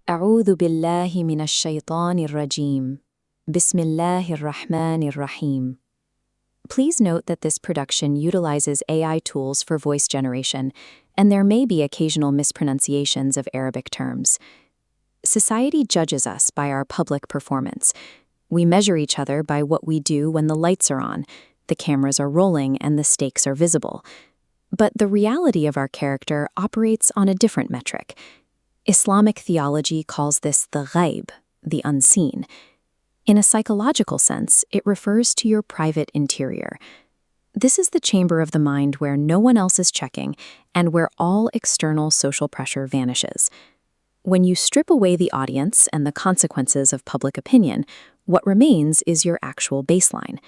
أعوذ بالله من الشيطان الرجيم. بسم الله الرحمن الرحيم. Please note that this production utilizes AI tools for voice generation, and there may be occasional mispronunciations of Arabic terms. Society judges us by our public performance. We measure each other by what we do when the lights are on, the cameras are rolling, and the stakes are visible. But the reality of our character operates on a different metric. Islamic theology calls this the ghaib, the unseen. In a psychological sense, it refers to your private interior. This is the chamber of the mind where no one else is checking and where all external social pressure vanishes. When you strip away the audience and the consequences of public opinion, what remains is your actual baseline.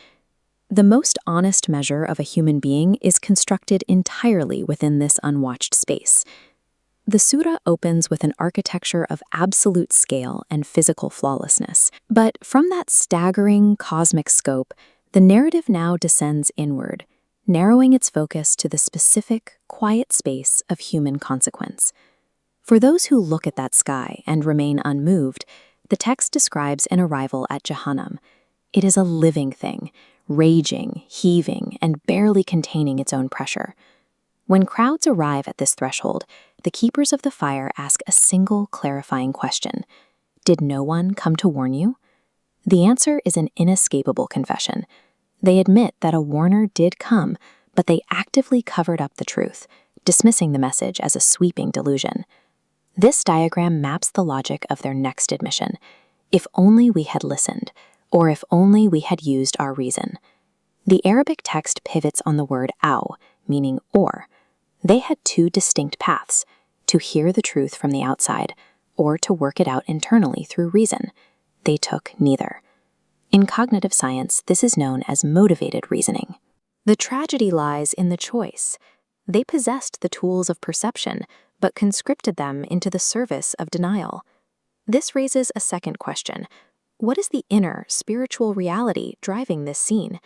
The most honest measure of a human being is constructed entirely within this unwatched space. The Sūrat opens with an architecture of absolute scale and physical flawlessness. But from that staggering cosmic scope, the narrative now descends inward, narrowing its focus to the specific, quiet space of human consequence. For those who look at that sky and remain unmoved, the text describes an arrival at Jahannam. It is a living thing, raging, heaving, and barely containing its own pressure. When crowds arrive at this threshold, the keepers of the fire ask a single clarifying question. Did no one come to warn you? The answer is an inescapable confession. They admit that a warner did come, but they actively covered up the truth, dismissing the message as a sweeping delusion. This diagram maps the logic of their next admission. If only we had listened, or if only we had used our reason. The Arabic text pivots on the word aw, meaning or. They had two distinct paths, to hear the truth from the outside, or to work it out internally through reason. They took neither. In cognitive science, this is known as motivated reasoning. The tragedy lies in the choice. They possessed the tools of perception, but conscripted them into the service of denial. This raises a second question. What is the inner, spiritual reality driving this scene?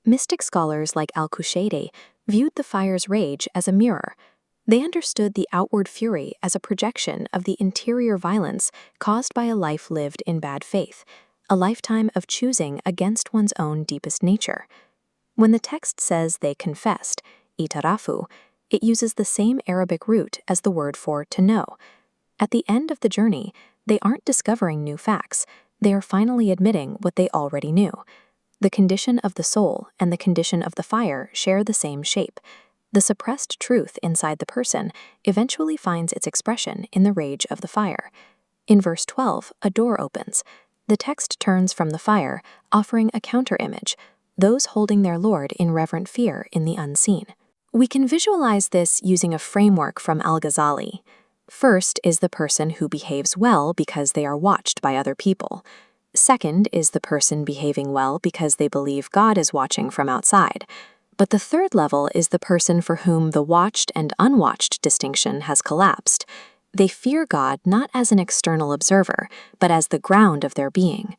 Mystic scholars like al-Qushayri viewed the fire's rage as a mirror. They understood the outward fury as a projection of the interior violence caused by a life lived in bad faith, a lifetime of choosing against one's own deepest nature. When the text says they confessed, itarafu, it uses the same Arabic root as the word for to know. At the end of the journey, they aren't discovering new facts. They are finally admitting what they already knew. The condition of the soul and the condition of the fire share the same shape. The suppressed truth inside the person eventually finds its expression in the rage of the fire. In verse 12, a door opens. The text turns from the fire, offering a counter-image, those holding their Lord in reverent fear in the unseen. We can visualize this using a framework from al-Ghazali. First is the person who behaves well because they are watched by other people. Second is the person behaving well because they believe God is watching from outside. But the third level is the person for whom the watched and unwatched distinction has collapsed. They fear God not as an external observer, but as the ground of their being.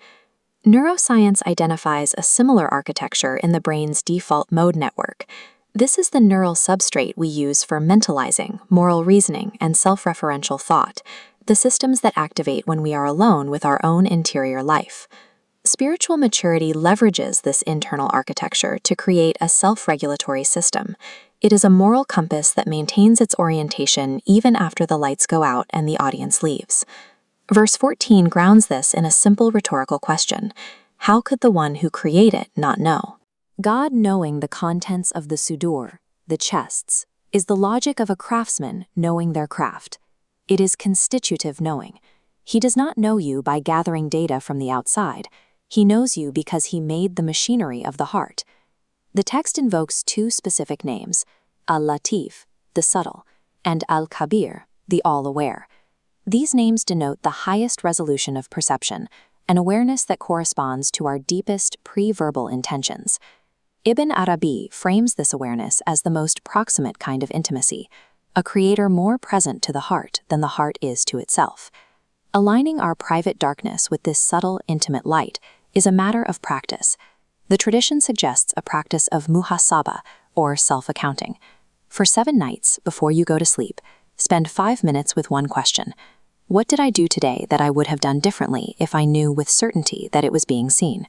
Neuroscience identifies a similar architecture in the brain's default mode network. This is the neural substrate we use for mentalizing, moral reasoning, and self-referential thought, the systems that activate when we are alone with our own interior life. Spiritual maturity leverages this internal architecture to create a self-regulatory system. It is a moral compass that maintains its orientation even after the lights go out and the audience leaves. Verse 14 grounds this in a simple rhetorical question. How could the one who created not know? God knowing the contents of the sudur, the chests, is the logic of a craftsman knowing their craft. It is constitutive knowing. He does not know you by gathering data from the outside. He knows you because he made the machinery of the heart. The text invokes two specific names, al-Latif, the subtle, and al-Kabir, the all-aware. These names denote the highest resolution of perception, an awareness that corresponds to our deepest pre-verbal intentions. Ibn Arabi frames this awareness as the most proximate kind of intimacy, a creator more present to the heart than the heart is to itself. Aligning our private darkness with this subtle, intimate light is a matter of practice. The tradition suggests a practice of muhasaba, or self-accounting. For 7 nights before you go to sleep, spend 5 minutes with one question. What did I do today that I would have done differently if I knew with certainty that it was being seen?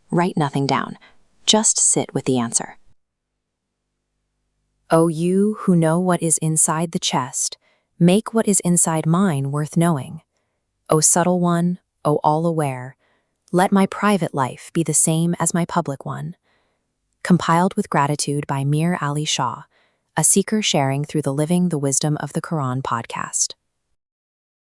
Write nothing down. Just sit with the answer. O you who know what is inside the chest, make what is inside mine worth knowing. O subtle one, O all-aware, let my private life be the same as my public one. Compiled with gratitude by Mir Ali Shah, a seeker sharing through the Living the Wisdom of the Quran podcast.